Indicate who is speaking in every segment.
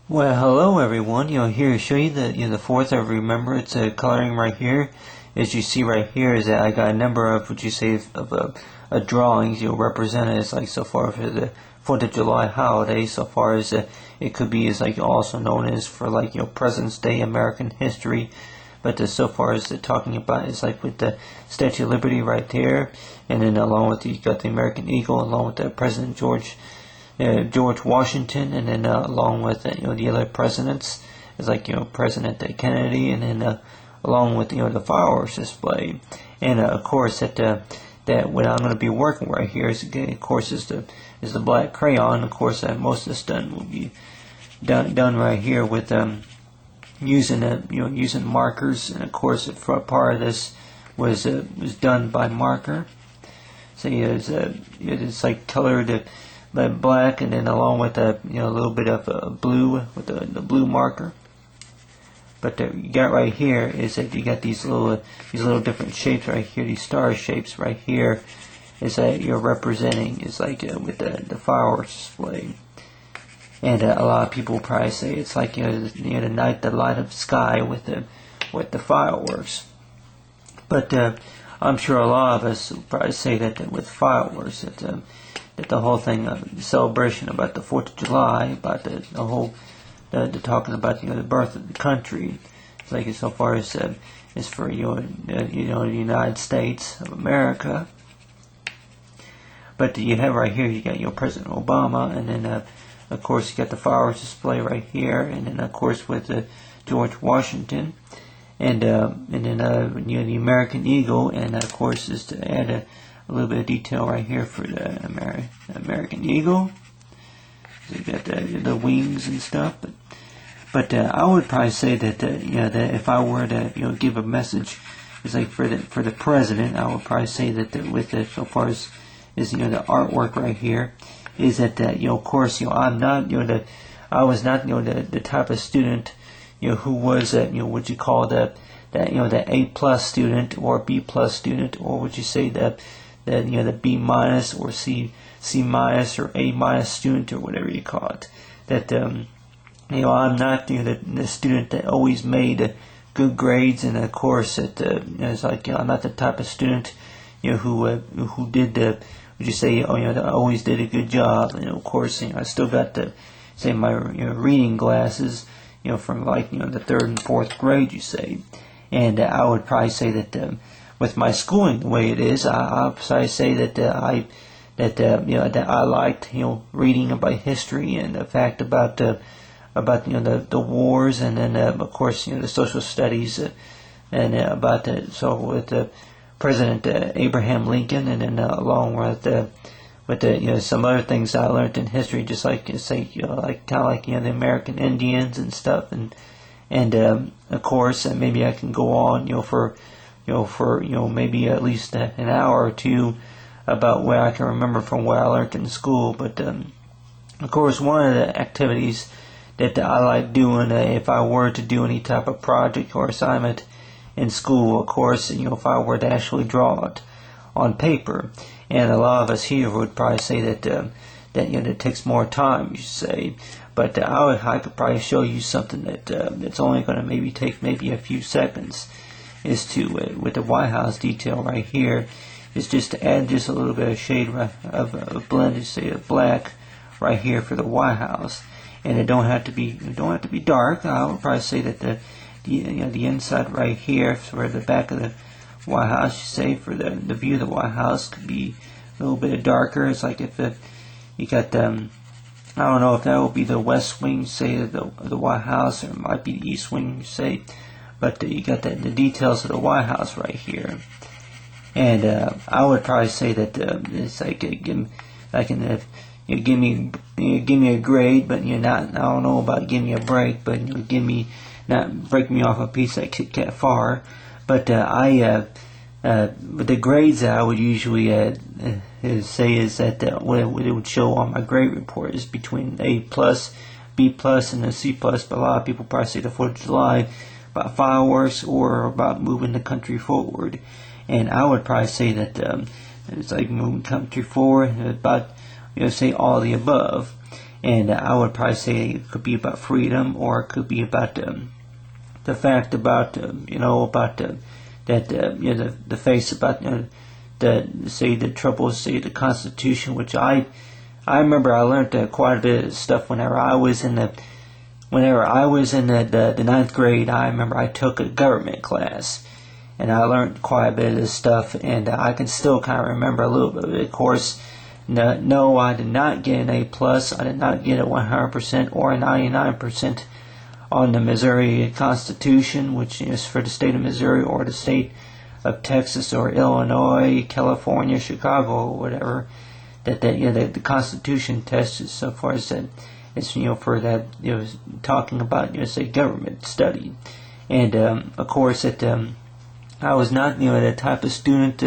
Speaker 1: Well, hello everyone. Here to show you the 4th of Remembrance coloring right here. As you see right here is that I got a number of drawings represented as like so far for the 4th of July holiday. So far as it could be as like also known as for like President's Day, American history. But so far as talking about is like with the Statue of Liberty right there, and then along with you got the American Eagle, along with the President George Washington, and then along with the other presidents, is like President Kennedy, and then along with the fireworks display, and of course that what I'm going to be working right here is of course is the black crayon. Of course, most of this will be done right here with using using markers, and of course part of this was done by marker. So it's like colored black, and then along with a little bit of blue with the blue marker. But you got right here is that you got these little different shapes right here, these star shapes right here, is that you're representing is like with the fireworks display. And a lot of people probably say it's like the night, the light up sky with the fireworks. But I'm sure a lot of us will probably say that with fireworks that the whole thing, the celebration about the 4th of July, about the whole, the talking about the birth of the country, it's like so far as for the United States of America. But you have right here, you got President Obama, and then of course you got the fireworks display right here, and then of course with George Washington, and then the American Eagle, and of course is to add a little bit of detail right here for the American Eagle. So you got the wings and stuff, but I would probably say that that if I were to give a message, it's like for the president, I would probably say that with so far as is the artwork right here, is that of course I'm not I was not the type of student who was what you call the A plus student or B plus student, or would you say that the B minus or C minus or A minus student, or whatever you call it. That I'm not the student that always made good grades, and of course that it's like I'm not the type of student who did would you say that always did a good job. And of course I still got my reading glasses from like the 3rd and 4th grade, you say. And I would probably say that with my schooling the way it is, I'll probably say that I liked reading about history and the fact about the wars, and then of course the social studies, and about so with President Abraham Lincoln, and then along with some other things I learned in history, just like say like kind of like the American Indians and stuff, and of course maybe I can go on for maybe at least an hour or two about what I can remember from what I learned in school. But of course one of the activities that I like doing if I were to do any type of project or assignment in school, of course if I were to actually draw it on paper, and a lot of us here would probably say that it takes more time, you say. But I could probably show you something that's only going to maybe take maybe a few seconds, is to with the White House detail right here, is just to add just a little bit of shade of blend, say of black right here for the White House, and it don't have to be dark. I would probably say that the inside right here for the back of the White House, you say for the view of the White House could be a little bit darker. It's like if you got I don't know if that will be the west wing, say, of the White House, or it might be the east wing, say. But you got the details of the White House right here. And I would probably say that it's like give me a grade, but you're not. I don't know about give me a break, but give me not break me off a piece like Kit Kat far. But with the grades that I would usually say is that what it would show on my grade report is between A plus, B plus, and a C plus. But a lot of people probably say the 4th of July about fireworks or about moving the country forward. And I would probably say that it's like moving country forward, about say all the above. And I would probably say it could be about freedom, or it could be about the fact about about that the face about the troubles, say the Constitution, which I remember I learned quite a bit of stuff whenever I was in the ninth grade. I remember I took a government class, and I learned quite a bit of this stuff, and I can still kind of remember a little bit of it. Of course, no, I did not get an A+. I did not get a 100% or a 99% on the Missouri Constitution, which is for the state of Missouri or the state of Texas or Illinois, California, Chicago, or whatever. The Constitution test is, so far as that, it's for that talking about say government study, and of course I was not the type of student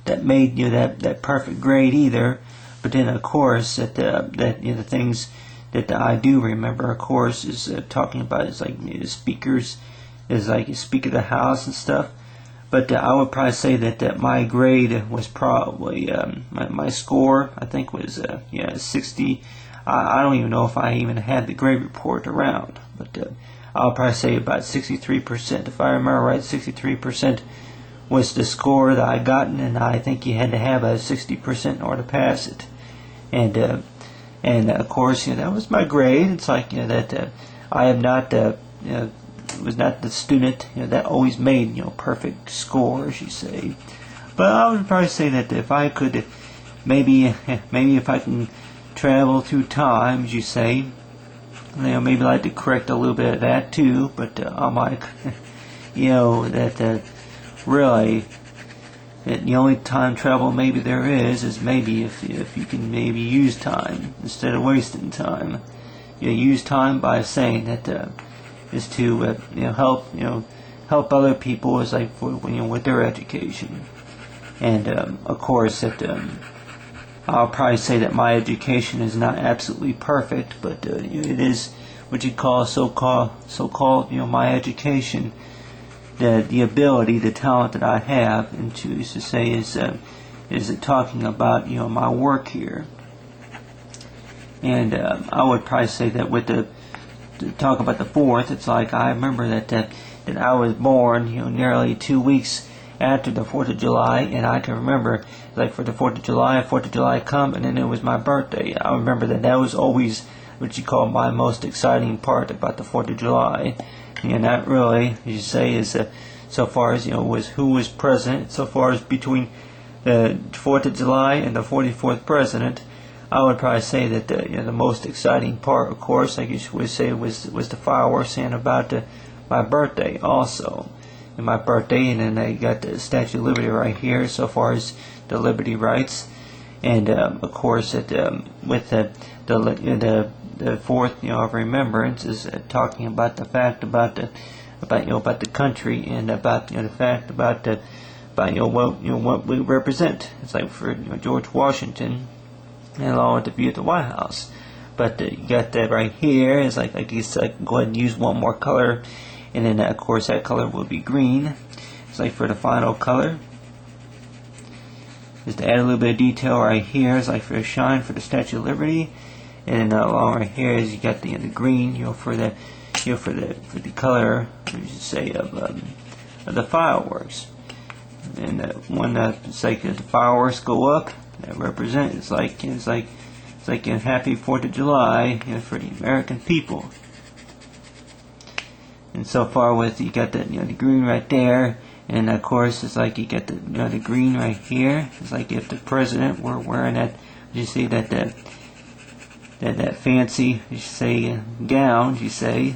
Speaker 1: that made that perfect grade either. But then of course the things that I do remember, of course, is talking about is like speakers, is like Speaker of the House and stuff. But I would probably say that my grade was probably my score, I think, was 60. I don't even know if I even had the grade report around, but I'll probably say about 63%. If I remember right, 63% was the score that I gotten, and I think you had to have a 60% in order to pass it. And of course, that was my grade. It's like that I am not was not the student that always made perfect scores, you say. But I would probably say that if I could, maybe if I can travel through time, as you say, maybe like to correct a little bit of that too. But I'm like, that really, that the only time travel maybe there is maybe if you can maybe use time instead of wasting time. You use time by saying that is to help other people, is like for with their education. And of course that I'll probably say that my education is not absolutely perfect, but it is what you call so-called my education. The ability, the talent that I have, and to say is it talking about my work here. And I would probably say that with to talk about the 4th, it's like I remember that I was born nearly 2 weeks after the 4th of July, and I can remember like for the 4th of July come, and then it was my birthday. I remember that was always what you call my most exciting part about the 4th of July. And that really, as you say, is so far as was who was president. So far as between the 4th of July and the 44th president, I would probably say that the most exciting part, of course, I guess you would say, was the fireworks, and about my birthday also. And my birthday, and then I got the Statue of Liberty right here. So far as the liberty rights, and of course that with the 4th of Remembrance is talking about the fact about the country, and about the fact about what we represent. It's like for George Washington, and along with the view of the White House. But you got that right here. It's like I guess I can go ahead and use one more color, and then of course that color will be green. It's like for the final color. Just to add a little bit of detail right here, it's like for the shine for the Statue of Liberty. And along right here is you got the green, for the for the color, you should say, of the fireworks. And when it's like the fireworks go up, that represents it's like a happy 4th of July for the American people. And so far with you got that the green right there, and of course it's like you got the the green right here. It's like if the president were wearing that, you see that fancy, you say, gown, you say,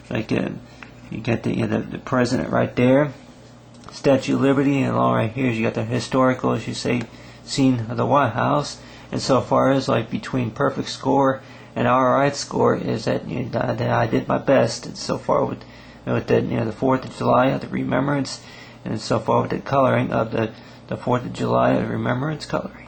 Speaker 1: like you got the president right there, Statue of Liberty, and along right here you got the historical, as you say, scene of the White House. And so far as like between perfect score and alright score is that that I did my best. And so far with the 4th of July of the Remembrance, and so far with the coloring of the 4th of July of the Remembrance color.